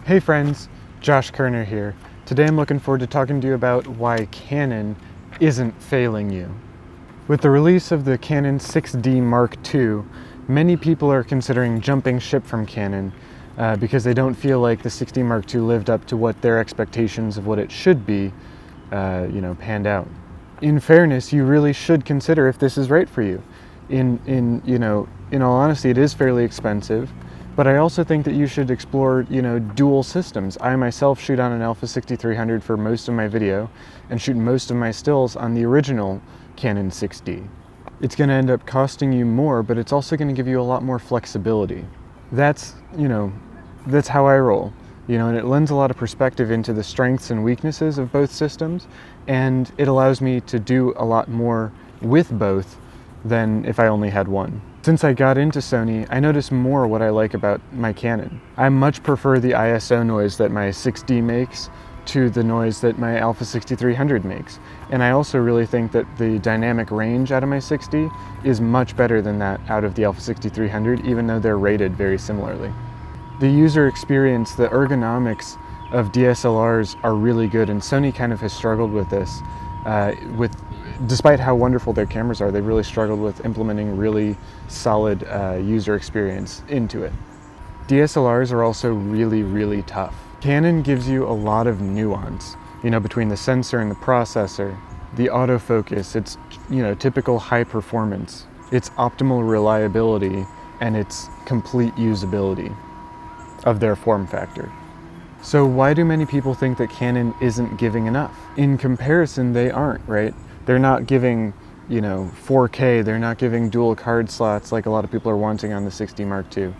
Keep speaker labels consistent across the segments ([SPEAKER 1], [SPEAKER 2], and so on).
[SPEAKER 1] Hey friends, Josh Koerner here. Today I'm looking forward to talking to you about why Canon isn't failing you. With the release of the Canon 6D Mark II, many people are considering jumping ship from Canon because they don't feel like the 6D Mark II lived up to what their expectations of what it should be, panned out. In fairness, you really should consider if this is right for you. In all honesty, it is fairly expensive. But I also think that you should explore, dual systems. I myself shoot on an Alpha 6300 for most of my video and shoot most of my stills on the original Canon 6D. It's going to end up costing you more, but it's also going to give you a lot more flexibility. That's how I roll. And it lends a lot of perspective into the strengths and weaknesses of both systems, and it allows me to do a lot more with both than if I only had one. Since I got into Sony, I notice more what I like about my Canon. I much prefer the ISO noise that my 6D makes to the noise that my Alpha 6300 makes. And I also really think that the dynamic range out of my 6D is much better than that out of the Alpha 6300, even though they're rated very similarly. The user experience, the ergonomics of DSLRs are really good, and Sony kind of has struggled with this. Despite how wonderful their cameras are, they've really struggled with implementing really solid user experience into it. DSLRs are also really, really tough. Canon gives you a lot of nuance, between the sensor and the processor, the autofocus, its, typical high performance, its optimal reliability, and its complete usability of their form factor. So why do many people think that Canon isn't giving enough? In comparison, they aren't, right? They're not giving, 4K, they're not giving dual card slots like a lot of people are wanting on the 6D Mark II.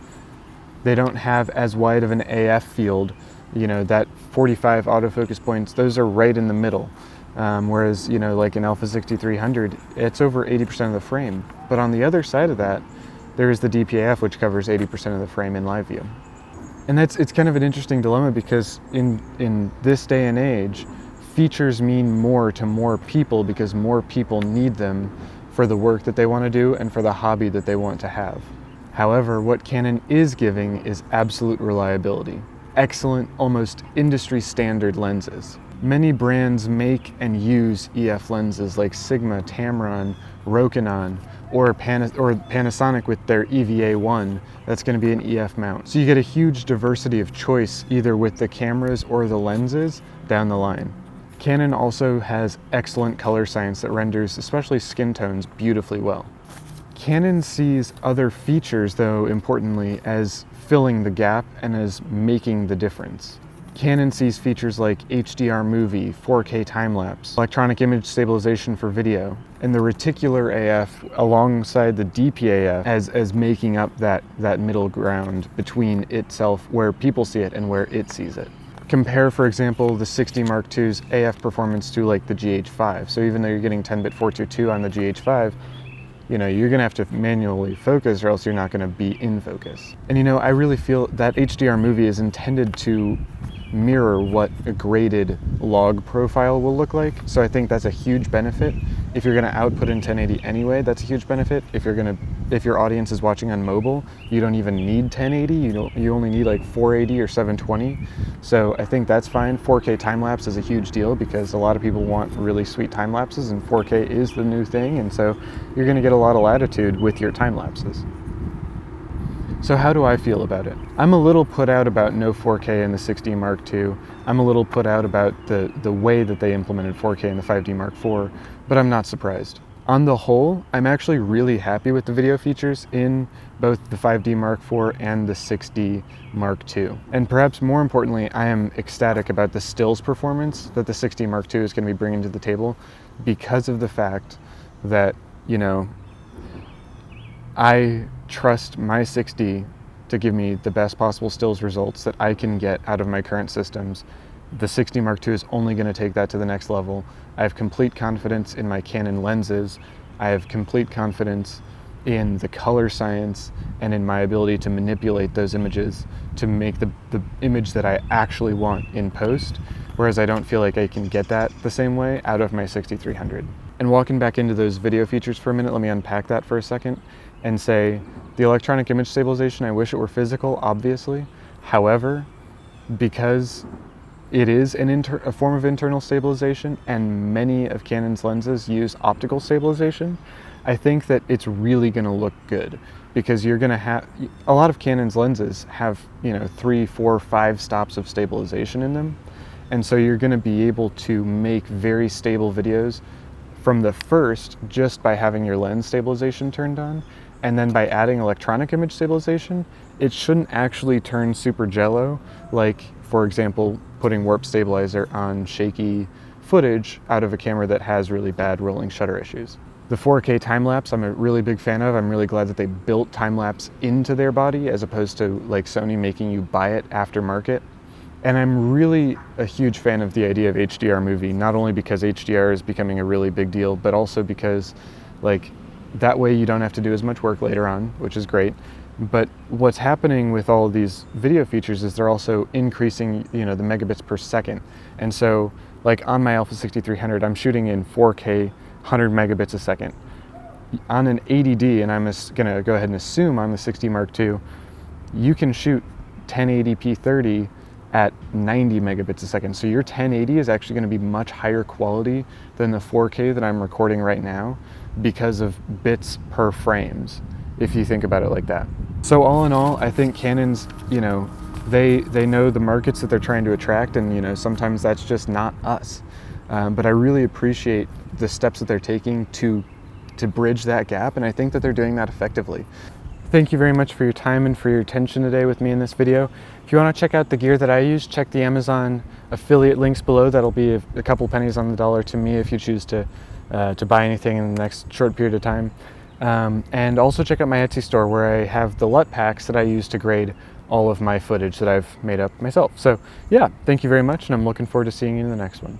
[SPEAKER 1] They don't have as wide of an AF field, that 45 autofocus points, those are right in the middle. Whereas, like an Alpha 6300, it's over 80% of the frame. But on the other side of that, there is the DPAF, which covers 80% of the frame in live view. And it's kind of an interesting dilemma because in this day and age, features mean more to more people because more people need them for the work that they want to do and for the hobby that they want to have. However, what Canon is giving is absolute reliability. Excellent, almost industry standard lenses. Many brands make and use EF lenses like Sigma, Tamron, Rokinon, or Panasonic with their EVA1, that's going to be an EF mount. So you get a huge diversity of choice either with the cameras or the lenses down the line. Canon also has excellent color science that renders especially skin tones beautifully well. Canon sees other features, though, importantly, as filling the gap and as making the difference. Canon sees features like HDR movie, 4K time-lapse, electronic image stabilization for video, and the reticular AF alongside the DPAF as making up that middle ground between itself, where people see it and where it sees it. Compare, for example, the 6D Mark II's AF performance to like the GH5. So even though you're getting 10-bit 422 on the GH5, you're gonna have to manually focus or else you're not gonna be in focus. And I really feel that HDR movie is intended to mirror what a graded log profile will look like. So I think that's a huge benefit. If you're gonna output in 1080 anyway, that's a huge benefit. If your audience is watching on mobile, you don't even need 1080, you only need like 480 or 720. So I think that's fine. 4K time-lapse is a huge deal because a lot of people want really sweet time-lapses and 4K is the new thing, and so you're gonna get a lot of latitude with your time-lapses. So how do I feel about it? I'm a little put out about no 4K in the 6D Mark II. I'm a little put out about the way that they implemented 4K in the 5D Mark IV, but I'm not surprised. On the whole, I'm actually really happy with the video features in both the 5D Mark IV and the 6D Mark II. And perhaps more importantly, I am ecstatic about the stills performance that the 6D Mark II is going to be bringing to the table because of the fact that, I trust my 6D to give me the best possible stills results that I can get out of my current systems. The 6D Mark II is only going to take that to the next level. I have complete confidence in my Canon lenses. I have complete confidence in the color science and in my ability to manipulate those images to make the image that I actually want in post, whereas I don't feel like I can get that the same way out of my 6300. And walking back into those video features for a minute, let me unpack that for a second and say the electronic image stabilization, I wish it were physical, obviously. However, because it is a form of internal stabilization, and many of Canon's lenses use optical stabilization. I think that it's really going to look good, because you're going to have a lot of Canon's lenses have 3, 4, 5 stops of stabilization in them, and so you're going to be able to make very stable videos from the first just by having your lens stabilization turned on, and then by adding electronic image stabilization, it shouldn't actually turn super jello, like, for example, putting warp stabilizer on shaky footage out of a camera that has really bad rolling shutter issues. The 4K time-lapse I'm a really big fan of. I'm really glad that they built time-lapse into their body as opposed to like Sony making you buy it aftermarket. And I'm really a huge fan of the idea of HDR movie, not only because HDR is becoming a really big deal, but also because like that way you don't have to do as much work later on, which is great. But what's happening with all of these video features is they're also increasing, the megabits per second. And so like on my Alpha 6300, I'm shooting in 4K 100 megabits a second. On an 80D, and I'm gonna go ahead and assume on the 6D Mark II, you can shoot 1080p 30 at 90 megabits a second. So your 1080 is actually gonna be much higher quality than the 4K that I'm recording right now because of bits per frames, if you think about it like that. So all in all, I think Canon's, they know the markets that they're trying to attract, and sometimes that's just not us. But I really appreciate the steps that they're taking to bridge that gap, and I think that they're doing that effectively. Thank you very much for your time and for your attention today with me in this video. If you want to check out the gear that I use, check the Amazon affiliate links below. That'll be a couple pennies on the dollar to me if you choose to buy anything in the next short period of time. And also check out my Etsy store, where I have the LUT packs that I use to grade all of my footage that I've made up myself. So yeah, thank you very much, and I'm looking forward to seeing you in the next one.